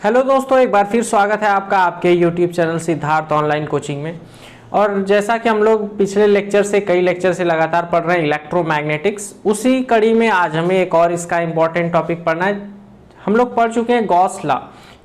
Hello दोस्तों, एक बार फिर स्वागत है आपका आपके YouTube channel Siddharth online coaching में। और जैसा कि हम लोग पिछले लेक्चर से कई लेक्चर से लगातार पढ़ रहे हैं इलेक्ट्रोमैग्नेटिक्स, उसी कड़ी में आज हमें एक और इसका इम्पॉर्टेंट टॉपिक पढ़ना है। हम लोग पढ़ चुके हैं गॉस लॉ,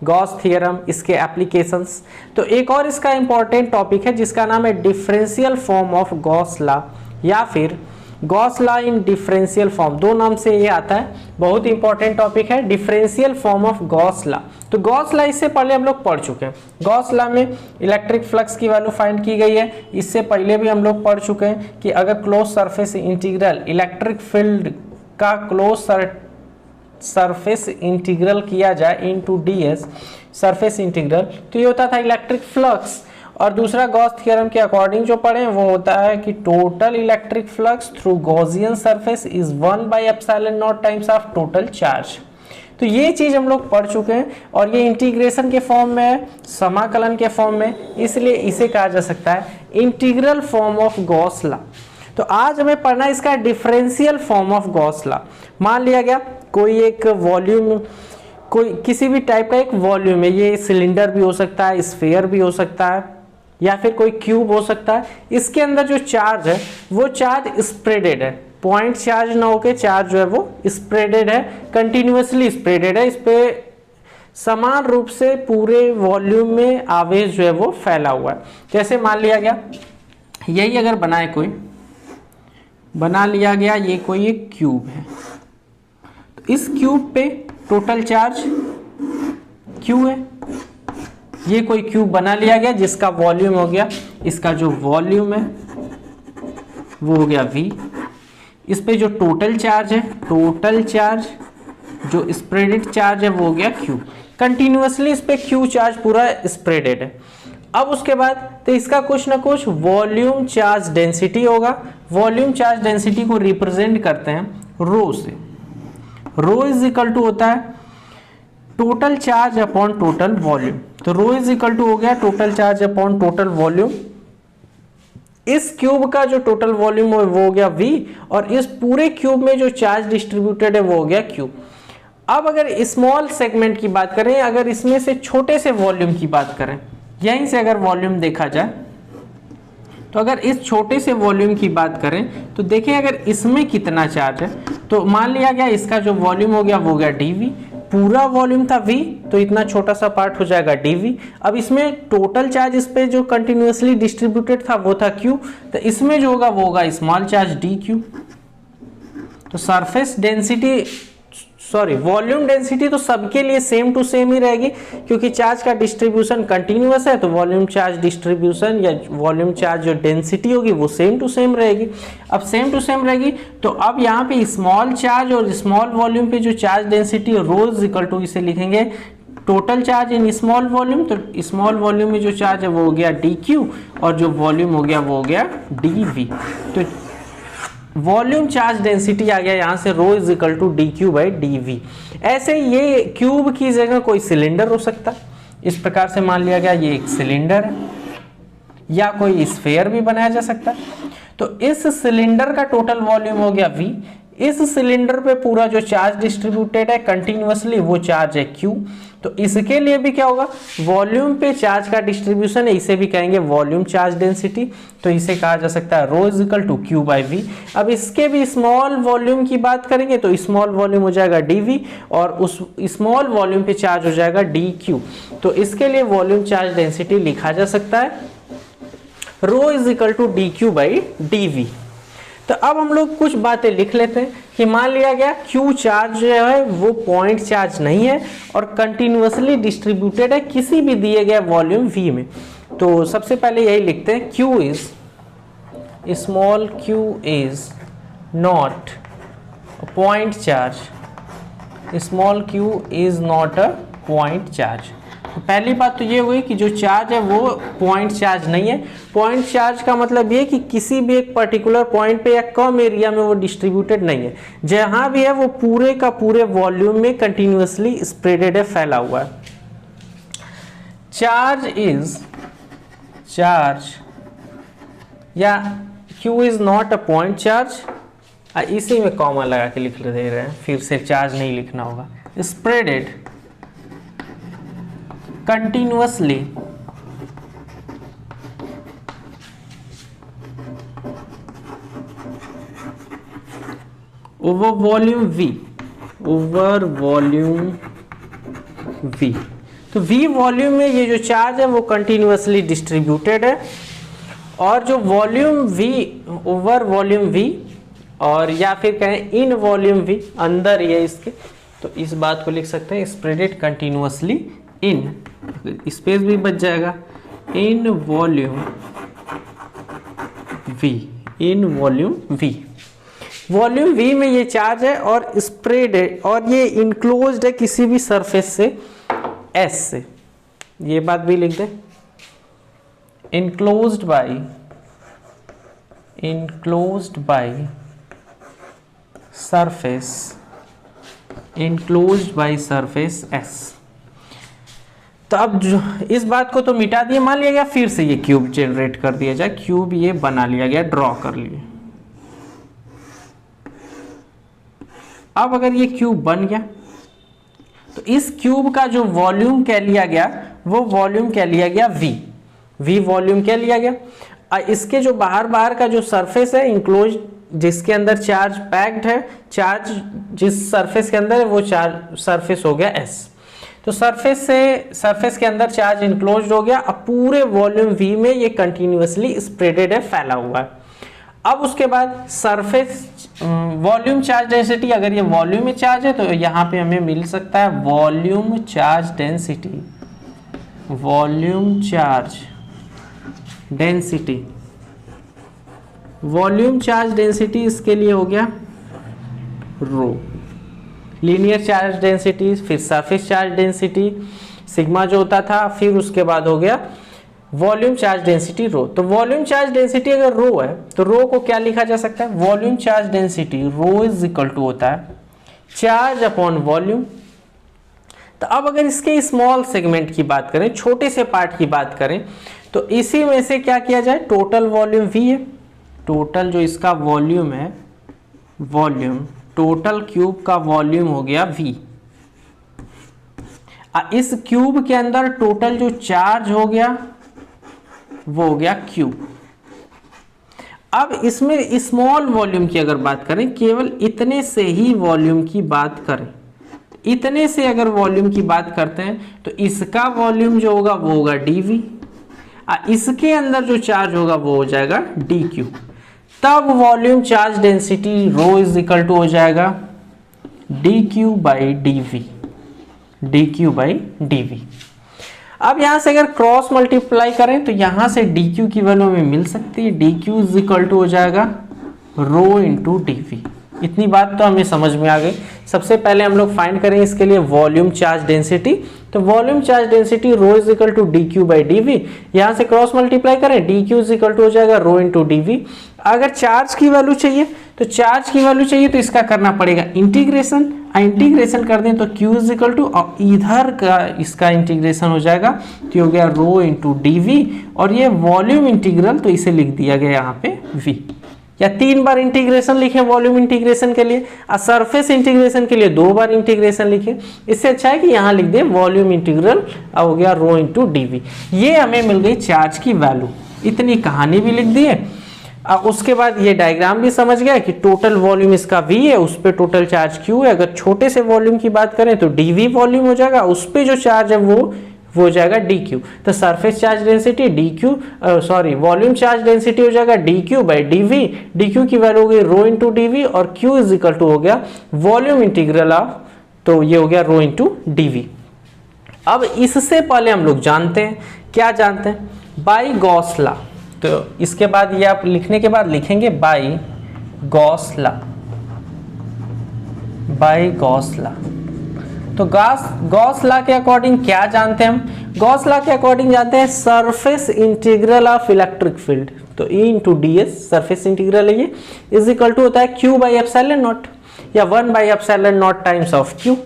गॉस थियरम, इसके एप्लीकेशंस। तो एक और इसका इम्पॉर्टेंट टॉपिक है जिसका नाम है differential form of Gauss law या फिर Gauss law in differential form. दो नाम से ये आता है, बहुत इंपॉर्टेंट टॉपिक है differential form of Gauss law. तो गॉस लॉ इससे पहले हम लोग पढ़ चुके हैं। गॉस लॉ में इलेक्ट्रिक फ्लक्स की वैल्यू फाइंड की गई है। इससे पहले भी हम लोग पढ़ चुके हैं कि अगर close surface integral electric field का क्लोज सरफेस इंटीग्रल किया जाए इनटू डीएस सरफेस इंटीग्रल, तो ये होता था इलेक्ट्रिक फ्लक्स। और दूसरा गॉस थ्योरम के अकॉर्डिंग जो पढ़े वो होता है कि total electric flux through Gaussian surface is 1/ε0 times of total charge. तो ये चीज हम लोग पढ़ चुके हैं और ये इंटीग्रेशन के फॉर्म में है, समाकलन के फॉर्म में, इसलिए इसे कहा जा सकता है integral form of Gauss law. तो आज हमें पढ़ना है इसका differential form of Gauss law. मान लिया गया कोई एक वॉल्यूम, कोई किसी भी टाइप का एक वॉल्यूम है, ये सिलेंडर भी हो सकता है, स्फीयर भी हो सकता है, या फिर कोई क्यूब हो सकता है। इसके अंदर जो चार्ज है वो चार्ज स्प्रेडेड है, पॉइंट चार्ज ना होके चार्ज जो है वो स्प्रेडेड है, कंटिन्यूअसली स्प्रेडेड है। इस पे समान रूप से पूरे वॉल्यूम में आवेश जो है वो फैला हुआ है। जैसे मान लिया गया यही अगर बनाए कोई, बना लिया गया ये कोई एक क्यूब है, तो इस क्यूब पे टोटल चार्ज क्यू है। ये कोई क्यूब बना लिया गया जिसका वॉल्यूम हो गया, इसका जो वॉल्यूम है वो हो गया V। इस पे जो टोटल चार्ज है, टोटल चार्ज जो स्प्रेडेड चार्ज है वो हो गया Q। कंटिन्यूअसली इस पे Q चार्ज पूरा स्प्रेडेड है। अब उसके बाद तो इसका कुछ ना कुछ वॉल्यूम चार्ज डेंसिटी होगा। वॉल्यूम चार्ज डेंसिटी को रिप्रेजेंट करते हैं रो से। रो इज इक्वल टू होता है total charge upon total volume. तो रो इज इक्वल टू हो गया total charge upon total volume. इस क्यूब का जो टोटल वॉल्यूम है वो हो गया V, और इस पूरे क्यूब में जो चार्ज डिस्ट्रीब्यूटेड है वो हो गया Q। अब अगर स्मॉल सेगमेंट की बात करें, अगर इसमें से छोटे से वॉल्यूम की बात करें, यहीं से अगर वॉल्यूम देखा जाए, तो अगर इस छोटे से वॉल्यूम की बात करें तो देखिए अगर इसमें कितना चार्ज है। तो मान लिया गया इसका जो वॉल्यूम हो गया वो हो गया dV। पूरा वॉल्यूम था V, तो इतना छोटा सा पार्ट हो जाएगा dV। अब इसमें टोटल चार्ज इस पे जो कंटिन्यूअसली डिस्ट्रीब्यूटेड था वो था Q, तो इसमें जो होगा वो होगा स्मॉल चार्ज dQ। तो सरफेस डेंसिटी वॉल्यूम डेंसिटी तो सबके लिए सेम टू सेम ही रहेगी, क्योंकि चार्ज का डिस्ट्रीब्यूशन कंटिन्यूअस है, तो वॉल्यूम चार्ज डिस्ट्रीब्यूशन या वॉल्यूम चार्ज जो डेंसिटी होगी वो सेम टू सेम रहेगी। अब सेम टू सेम रहेगी तो अब यहाँ पे स्मॉल चार्ज और स्मॉल वॉल्यूम पे जो charge density rho is equal to, इसे लिखेंगे total charge in small volume. तो स्मॉल वॉल्यूम में जो चार्ज है वो हो गया dQ, और जो वॉल्यूम हो गया वो हो गया dV। तो वॉल्यूम चार्ज डेंसिटी आ गया यहाँ से रो इज इक्वल टू dQ/dV। ऐसे ये क्यूब की जगह कोई सिलेंडर हो सकता है। इस प्रकार से मान लिया गया ये एक सिलेंडर है, या कोई स्फीयर भी बनाया जा सकता है। तो इस सिलेंडर का टोटल वॉल्यूम हो गया V। इस सिलेंडर पे पूरा जो चार्ज डिस्ट्रीब्यूटेड है कंटिन्यूअसली वो चार्ज है Q। तो इसके लिए भी क्या होगा, वॉल्यूम पे चार्ज का डिस्ट्रीब्यूशन है, इसे भी कहेंगे वॉल्यूम चार्ज डेंसिटी। तो इसे कहा जा सकता है रो इज इक्वल टू Q/V। अब इसके भी स्मॉल वॉल्यूम की बात करेंगे तो स्मॉल वॉल्यूम हो जाएगा dV, और उस स्मॉल वॉल्यूम पे चार्ज हो जाएगा dQ। तो इसके लिए वॉल्यूम चार्ज डेंसिटी लिखा जा सकता है रो इज इक्वल टू dQ/dV। तो अब हम लोग कुछ बातें लिख लेते हैं कि मान लिया गया Q चार्ज जो है वो पॉइंट चार्ज नहीं है और कंटिन्यूअसली डिस्ट्रीब्यूटेड है किसी भी दिए गए वॉल्यूम V में। तो सबसे पहले यही लिखते हैं Q is small q is not point charge. Small q is not a point charge. तो पहली बात तो ये हुई कि जो चार्ज है वो पॉइंट चार्ज नहीं है। पॉइंट चार्ज का मतलब ये कि किसी भी एक पर्टिकुलर पॉइंट पे या कम एरिया में वो डिस्ट्रीब्यूटेड नहीं है, जहां भी है वो पूरे का पूरे वॉल्यूम में कंटिन्यूअसली स्प्रेडेड है, फैला हुआ है। चार्ज या Q is not a point charge, इसी में कॉमा लगा के लिख दे रहे हैं, फिर से चार्ज नहीं लिखना होगा। Spreaded continuously over volume V, over volume V। तो V वॉल्यूम में ये जो चार्ज है वो कंटिन्यूअसली डिस्ट्रीब्यूटेड है, और जो volume V over volume V, और या फिर कहें इन वॉल्यूम V, अंदर ये इसके, तो इस बात को लिख सकते हैं स्प्रेडेड कंटिन्यूअसली इन, स्पेस भी बच जाएगा, in volume V, in volume V। Volume V में ये चार्ज है और स्प्रेड है, और ये इनक्लोज्ड है किसी भी सरफेस से S से, ये बात भी लिख दें, enclosed by surface, enclosed by surface S। तो अब जो इस बात को तो मिटा दिए, मान लिया गया फिर से ये क्यूब जनरेट कर दिया जाए, क्यूब ये बना लिया गया, ड्रॉ कर लिए। अब अगर ये क्यूब बन गया तो इस क्यूब का जो वॉल्यूम क्या लिया गया, वो वॉल्यूम क्या लिया गया V वॉल्यूम क्या लिया गया। इसके जो बाहर का जो सरफेस है इंक्लोज, जिसके अंदर चार्ज पैक्ड है, चार्ज जिस सरफेस के अंदर है वो चार्ज सरफेस हो गया S। तो सरफेस के अंदर चार्ज इंक्लोज हो गया। अब पूरे वॉल्यूम V में ये कंटिन्यूअसली स्प्रेडेड है, फैला हुआ है। अब उसके बाद सरफेस वॉल्यूम चार्ज डेंसिटी, अगर ये वॉल्यूम में चार्ज है तो यहाँ पे हमें मिल सकता है volume charge density, volume charge density, volume charge density इसके लिए हो गया रो, लीनियर चार्ज डेंसिटी, फिर सरफेस चार्ज डेंसिटी सिग्मा जो होता था, फिर उसके बाद हो गया वॉल्यूम चार्ज डेंसिटी रो। तो वॉल्यूम चार्ज डेंसिटी अगर रो है तो रो को क्या लिखा जा सकता है, volume charge density rho is equal to होता है चार्ज अपॉन वॉल्यूम। तो अब अगर इसके स्मॉल सेगमेंट की बात करें, छोटे से पार्ट की बात करें, तो इसी में से क्या किया जाए, टोटल वॉल्यूम V है, टोटल जो इसका वॉल्यूम है, वॉल्यूम टोटल क्यूब का वॉल्यूम हो गया V। इस क्यूब के अंदर टोटल जो चार्ज हो गया वो हो गया Q। अब इसमें स्मॉल वॉल्यूम की अगर बात करें, केवल इतने से ही वॉल्यूम की बात करें, इतने से अगर वॉल्यूम की बात करते हैं तो इसका वॉल्यूम जो होगा वो होगा dV, इसके अंदर जो चार्ज होगा वो हो जाएगा dQ। तब volume charge density rho is equal to हो जाएगा dQ by dV, dQ by dV। अब यहां से अगर क्रॉस मल्टीप्लाई करें तो यहां से dQ की वैल्यू हमें मिल सकती है, dQ इज इक्वल टू हो जाएगा रो इंटू dV। इतनी बात तो हमें समझ में आ गई। सबसे पहले हम लोग फाइंड करेंगे इसके लिए वॉल्यूम चार्ज डेंसिटी। तो volume charge density rho is equal to dQ by dV, यहां से क्रॉस मल्टीप्लाई करें dQ इज इक्वल टू हो जाएगा रो इंटू dV। अगर चार्ज की वैल्यू चाहिए तो इसका करना पड़ेगा इंटीग्रेशन, इंटीग्रेशन कर दें तो Q इज इक्वल टू, और इधर का इसका इंटीग्रेशन हो जाएगा तो हो गया रो इंटू dV, और ये वॉल्यूम इंटीग्रल तो इसे लिख दिया गया यहाँ पे V। या 3 बार इंटीग्रेशन लिखें वॉल्यूम इंटीग्रेशन के लिए, और सरफेस इंटीग्रेशन के लिए 2 बार इंटीग्रेशन लिखें। इससे अच्छा है कि यहाँ लिख दें वॉल्यूम इंटीग्रल, हो गया रो इंटू dV। ये हमें मिल गई चार्ज की वैल्यू, इतनी कहानी भी लिख दी है। उसके बाद ये डायग्राम भी समझ गया कि टोटल वॉल्यूम इसका V है, उस पर टोटल चार्ज Q है। अगर छोटे से वॉल्यूम की बात करें तो dV वॉल्यूम हो जाएगा, उस पर जो चार्ज है वो हो जाएगा dQ। तो surface charge density volume charge density हो जाएगा dQ बाई dV, dQ की वैल्यू हो गई रो इंटू dV, और Q इज इक्वल टू हो गया वॉल्यूम इंटीग्रल ऑफ, तो ये हो गया रो इंटू dV। अब इससे पहले हम लोग जानते हैं, क्या जानते हैं, बाई गॉस लॉ। तो इसके बाद ये आप लिखने के बाद लिखेंगे by Gauss law, by Gauss law. तो गॉस लॉ के अकॉर्डिंग क्या जानते हैं हम, गॉस लॉ के अकॉर्डिंग जानते हैं surface integral of electric field. तो E into ds surface integral है ये, इज इक्वल टू होता है Q बाई एप्सिलॉन नॉट, या 1 by epsilon not times of Q।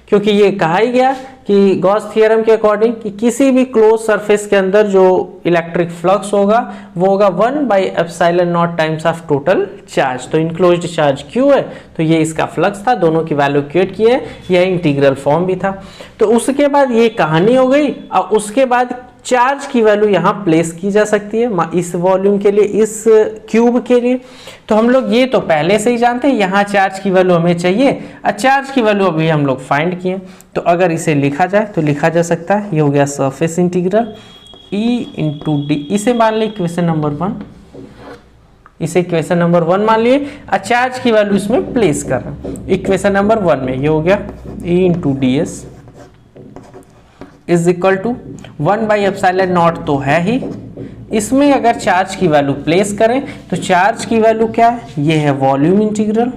क्योंकि ये कहा ही गया कि गॉस थ्योरम के अकॉर्डिंग कि किसी भी क्लोज सरफेस के अंदर जो इलेक्ट्रिक फ्लक्स होगा वो होगा 1/ε0 टाइम्स ऑफ टोटल चार्ज। तो इनक्लोज्ड चार्ज Q है, तो ये इसका फ्लक्स था, दोनों की वैल्यू क्रिएट किए, यह इंटीग्रल फॉर्म भी था। तो उसके बाद ये कहानी हो गई, और उसके बाद चार्ज की वैल्यू यहाँ प्लेस की जा सकती है इस वॉल्यूम के लिए, इस क्यूब के लिए। तो हम लोग ये तो पहले से ही जानते हैं, यहाँ चार्ज की वैल्यू हमें चाहिए, और चार्ज की वैल्यू अभी हम लोग फाइंड किए। तो अगर इसे लिखा जाए तो लिखा जा सकता है, ये हो गया surface integral E into D, इसे मान ली इक्वेशन नंबर 1, इसे इक्वेशन नंबर 1 मान लिए, और चार्ज की वैल्यू इसमें प्लेस कर रहे हैं इक्वेशन नंबर 1 में। ये हो गया E into d s is equal to 1/ε0 तो है ही, इसमें अगर चार्ज की वैल्यू प्लेस करें तो चार्ज की वैल्यू क्या है, ये है volume integral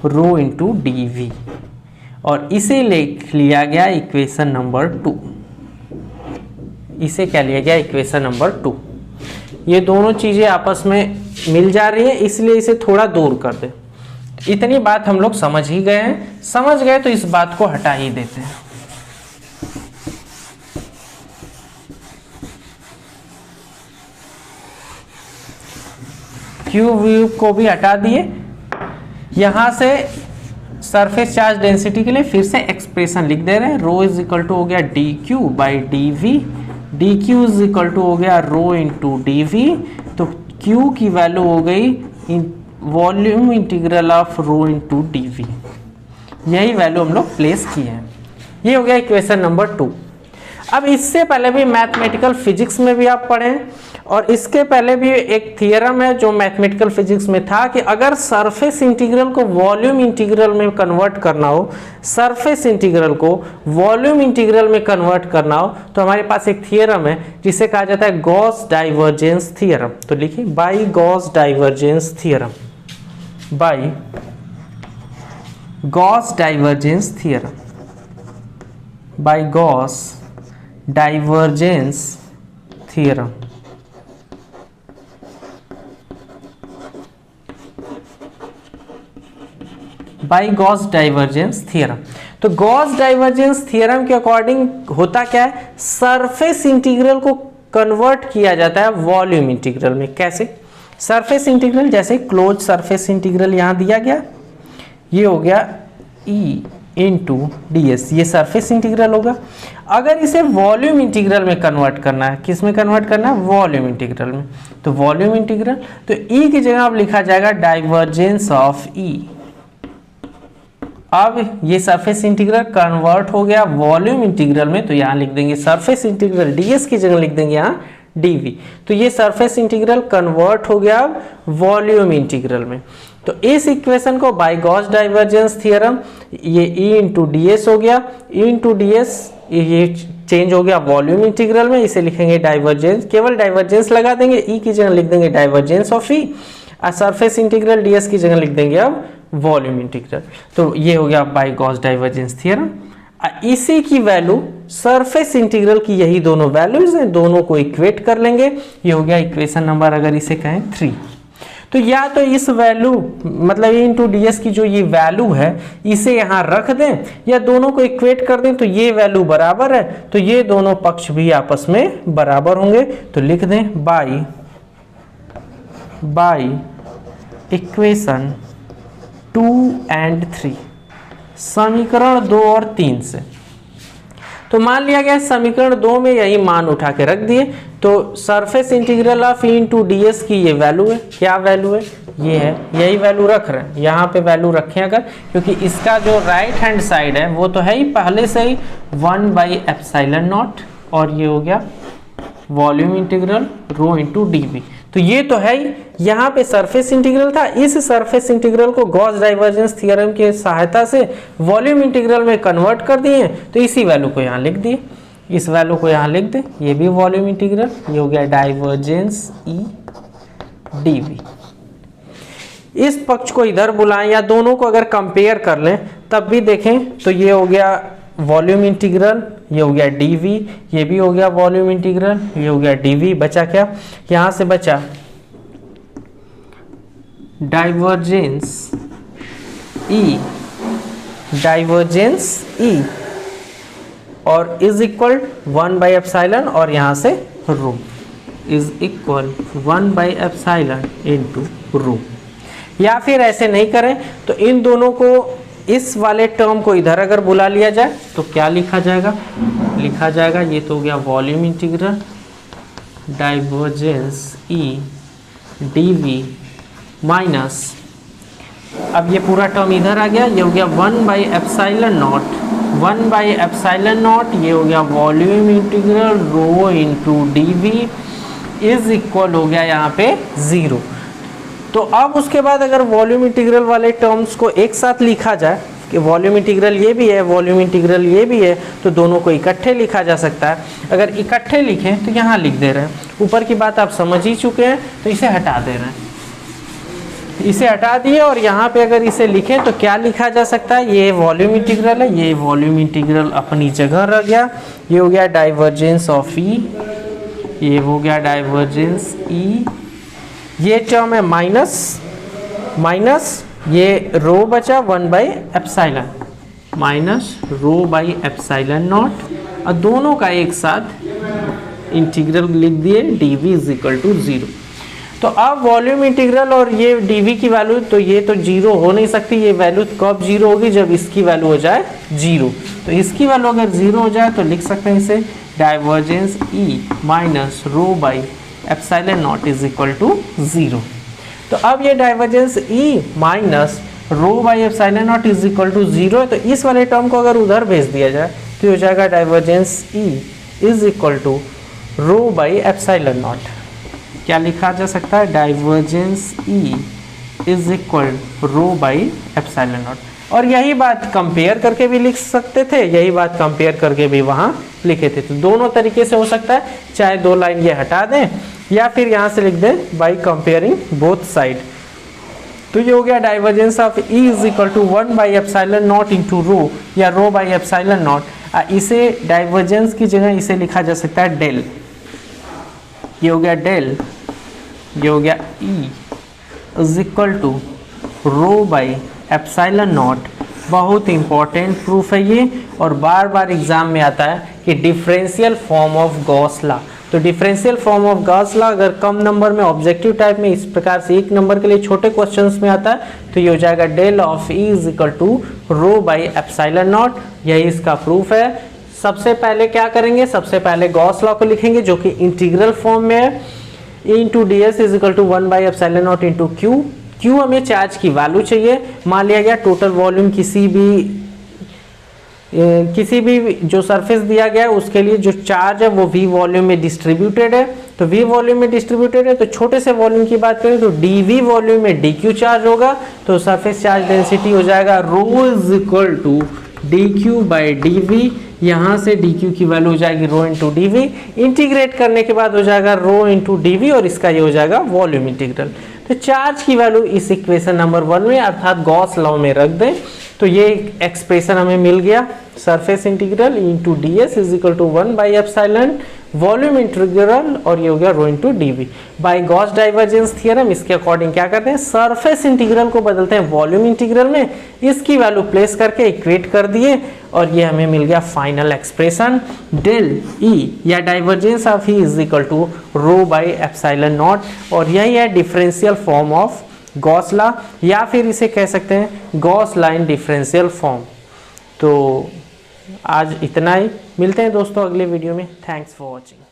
rho into d v, और इसे लिख लिया गया इक्वेशन नंबर 2। इसे क्या लिया गया इक्वेशन नंबर 2। ये दोनों चीजें आपस में मिल जा रही है, इसलिए इसे थोड़ा दूर कर दे। इतनी बात हम लोग समझ ही गए हैं, समझ गए तो इस बात को हटा ही देते हैं। क्यू को भी हटा दिए। यहां से सरफेस चार्ज डेंसिटी के लिए फिर से एक्सप्रेशन लिख दे रहे हैं, रो इज इक्वल टू हो गया d q by d v, d q is equal to हो गया रो इंटू डी वी। तो क्यू की वैल्यू हो गई volume integral of rho into d v, यही वैल्यू हम लोग प्लेस की है। ये हो गया इक्वेशन नंबर 2। अब इससे पहले भी मैथमेटिकल फिजिक्स में भी आप पढ़े, और इसके पहले भी एक थियरम है जो मैथमेटिकल फिजिक्स में था कि अगर सरफेस इंटीग्रल को वॉल्यूम इंटीग्रल में कन्वर्ट करना हो, सरफेस इंटीग्रल को वॉल्यूम इंटीग्रल में कन्वर्ट करना हो, तो हमारे पास एक थियरम है जिसे कहा जाता है गॉस डाइवर्जेंस थियरम। तो लिखिए by Gauss divergence theorem, by Gauss divergence theorem, by Gauss divergence theorem. By Gauss divergence theorem. तो गॉस डाइवर्जेंस थ्योरम के अकॉर्डिंग होता क्या है, सरफेस इंटीग्रल को कन्वर्ट किया जाता है वॉल्यूम इंटीग्रल में। कैसे? सरफेस इंटीग्रल, जैसे क्लोज सरफेस इंटीग्रल यहां दिया गया, ये हो गया E इंटू डी एस, ये सरफेस इंटीग्रल होगा। अगर इसे वॉल्यूम इंटीग्रल में कन्वर्ट करना है, किस में कन्वर्ट करना है, वॉल्यूम इंटीग्रल में, तो वॉल्यूम इंटीग्रल, तो E की जगह अब लिखा जाएगा डाइवर्जेंस ऑफ E। अब ये सरफेस इंटीग्रल कन्वर्ट हो गया वॉल्यूम इंटीग्रल में, तो यहां लिख देंगे सरफेस इंटीग्रल ds की जगह लिख देंगे यहां dv। तो ये सरफेस इंटीग्रल कन्वर्ट हो गया अब वॉल्यूम इंटीग्रल में। तो इस इक्वेशन को बाय गॉस डाइवर्जेंस थ्योरम, ये E इंटू डी एस हो गया, E इंटू डी एस ये चेंज हो गया वॉल्यूम इंटीग्रल में, इसे लिखेंगे डाइवर्जेंस, केवल डाइवर्जेंस लगा देंगे, E की जगह लिख देंगे डाइवर्जेंस ऑफ E, और सरफेस इंटीग्रल ds की जगह लिख देंगे अब वॉल्यूम इंटीग्रल। तो ये हो गया बाय गॉस डाइवर्जेंस थ्योरम। इसी की वैल्यू सरफेस इंटीग्रल की, यही दोनों वैल्यूज हैं, दोनों को इक्वेट कर लेंगे। ये हो गया इक्वेशन नंबर, अगर इसे कहें 3। तो या तो इस वैल्यू मतलब E इंटू डी एस की जो ये वैल्यू है इसे यहाँ रख दें, या दोनों को इक्वेट कर दें, तो ये वैल्यू बराबर है, तो ये दोनों पक्ष भी आपस में बराबर होंगे। तो लिख दें बाय इक्वेशन 2 और 3, समीकरण 2 और 3 से। तो मान लिया गया समीकरण 2 में यही मान उठा के रख दिए, तो surface integral of E into d S की ये वैल्यू है, क्या वैल्यू है, ये है, यही वैल्यू रख रहे हैं, यहाँ पे वैल्यू रखें अगर, क्योंकि इसका जो राइट हैंड साइड है वो तो है ही पहले से ही 1/ε0, और ये हो गया volume integral rho into d v. तो ये तो है ही, यहाँ पे सरफेस इंटीग्रल था, इस सरफेस इंटीग्रल को गॉस डाइवर्जेंस थ्योरम की सहायता से वॉल्यूम इंटीग्रल में कन्वर्ट कर दिए, तो इसी वैल्यू को यहाँ लिख दिए, इस वैल्यू को यहाँ लिख दे, ये भी वॉल्यूम इंटीग्रल, ये हो गया डाइवर्जेंस E dv। इस पक्ष को इधर बुलाएं या दोनों को अगर कंपेयर कर लें तब भी देखें, तो ये हो गया वॉल्यूम इंटीग्रल, ये हो गया dv, ये भी हो गया वॉल्यूम इंटीग्रल, ये हो गया dv। बचा क्या, यहां से बचा डाइवर्जेंस E डाइवर्जेंस ई और इज इक्वल 1/एप्सिलॉन और यहाँ से रो इज इक्वल 1/एप्सिलॉन इनटू रो। या फिर ऐसे नहीं करें तो इन दोनों को, इस वाले टर्म को इधर अगर बुला लिया जाए तो क्या लिखा जाएगा, लिखा जाएगा ये तो हो गया वॉल्यूम इंटीग्रल डाइवर्जेंस ई डीवी माइनस, अब ये पूरा टर्म इधर आ गया, ये हो गया 1/एप्सिलॉन नॉट, 1/एप्सिलॉन नॉट, ये हो गया volume integral rho into d v is equal हो गया यहाँ पे 0। तो अब उसके बाद अगर वॉल्यूम इंटीग्रल वाले टर्म्स को एक साथ लिखा जाए कि वॉल्यूम इंटीग्रल ये भी है, वॉल्यूम इंटीग्रल ये भी है, तो दोनों को इकट्ठे लिखा जा सकता है। अगर इकट्ठे लिखें तो यहाँ लिख दे रहे हैं, ऊपर की बात आप समझ ही चुके हैं तो इसे हटा दे रहे हैं, इसे हटा दिए और यहाँ पे अगर इसे लिखें तो क्या लिखा जा सकता है, ये वॉल्यूम इंटीग्रल है, ये वॉल्यूम इंटीग्रल अपनी जगह रह गया, ये हो गया डाइवर्जेंस ऑफ ई, ये हो गया डाइवर्जेंस ई, ये टर्म है माइनस माइनस, ये रो बचा 1/एप्सिलॉन माइनस रो/एप्सिलॉन नॉट और दोनों का एक साथ इंटीग्रल लिख दिए dv इज इक्वल टू 0। तो अब वॉल्यूम इंटीग्रल और ये dv की वैल्यू, तो ये तो 0 हो नहीं सकती, ये वैल्यू कब 0 होगी, जब इसकी वैल्यू हो जाए 0। तो इसकी वैल्यू अगर 0 हो जाए तो लिख सकते हैं इसे divergence E minus rho epsilon naught is equal to 0। तो अब ये divergence E minus rho epsilon naught is equal to 0 है, तो इस वाले टर्म को अगर उधर भेज दिया जाए तो हो जाएगा divergence E is equal to rho epsilon naught. क्या लिखा जा सकता है, divergence E is equal rho epsilon naught. और यही बात कंपेयर करके भी लिख सकते थे, यही बात कंपेयर करके भी वहाँ लिखे थे, तो दोनों तरीके से हो सकता है, चाहे दो लाइन ये हटा दें या फिर यहाँ से लिख दें बाई कंपेयरिंग बोथ साइड। तो ये हो गया divergence of E is equal to 1/एप्सिलॉन नॉट इंटू रो या रो/एप्सिलॉन नॉट। इसे डाइवर्जेंस की जगह इसे लिखा जा सकता है डेल, ये हो गया डेल, ये हो गया E is equal to rho epsilon naught. बहुत इंपॉर्टेंट प्रूफ है ये और बार बार एग्जाम में आता है कि differential form of Gauss law. तो differential form of Gauss law अगर कम नंबर में ऑब्जेक्टिव टाइप में इस प्रकार से एक नंबर के लिए छोटे क्वेश्चंस में आता है तो ये हो जाएगा del of E is equal to rho epsilon naught. यही इसका प्रूफ है। सबसे पहले क्या करेंगे, सबसे पहले गॉस लॉ को लिखेंगे जो कि इंटीग्रल फॉर्म में है, E into d s is equal to 1/एप्सिलॉन नॉट इंटू क्यू। क्यू हमें चार्ज की वैल्यू चाहिए, मान लिया गया टोटल वॉल्यूम किसी भी जो सरफेस दिया गया है उसके लिए जो चार्ज है वो V वॉल्यूम में डिस्ट्रीब्यूटेड है, तो V वॉल्यूम में डिस्ट्रीब्यूटेड है तो छोटे से वॉल्यूम की बात करें तो dV वॉल्यूम में dQ चार्ज होगा, तो सरफेस चार्ज डेंसिटी हो जाएगा रो इज इक्वल टू dQ/dV। यहाँ से dQ की वैल्यू हो जाएगी रो इंटू dV, इंटीग्रेट करने के बाद हो जाएगा रो इंटू dV और इसका ये हो जाएगा वॉल्यूम इंटीग्रल। तो चार्ज की वैल्यू इस इक्वेशन नंबर 1 में अर्थात गॉस लॉ में रख दें तो ये एक्सप्रेशन हमें मिल गया, surface integral into d s is equal to 1/एप्सिलॉन वॉल्यूम इंटीग्रल और ये हो गया rho into dV। By Gauss divergence theorem इसके अकॉर्डिंग क्या करते हैं, सरफेस इंटीग्रल को बदलते हैं वॉल्यूम इंटीग्रल में, इसकी वैल्यू प्लेस करके इक्वेट कर दिए और ये हमें मिल गया फाइनल एक्सप्रेशन डेल E या divergence of E is equal to rho epsilon naught. और यही है differential form of Gauss law या फिर इसे कह सकते हैं गॉस लाइन डिफरेंशियल फॉर्म। तो आज इतना ही, मिलते हैं दोस्तों अगले वीडियो में। Thanks for watching.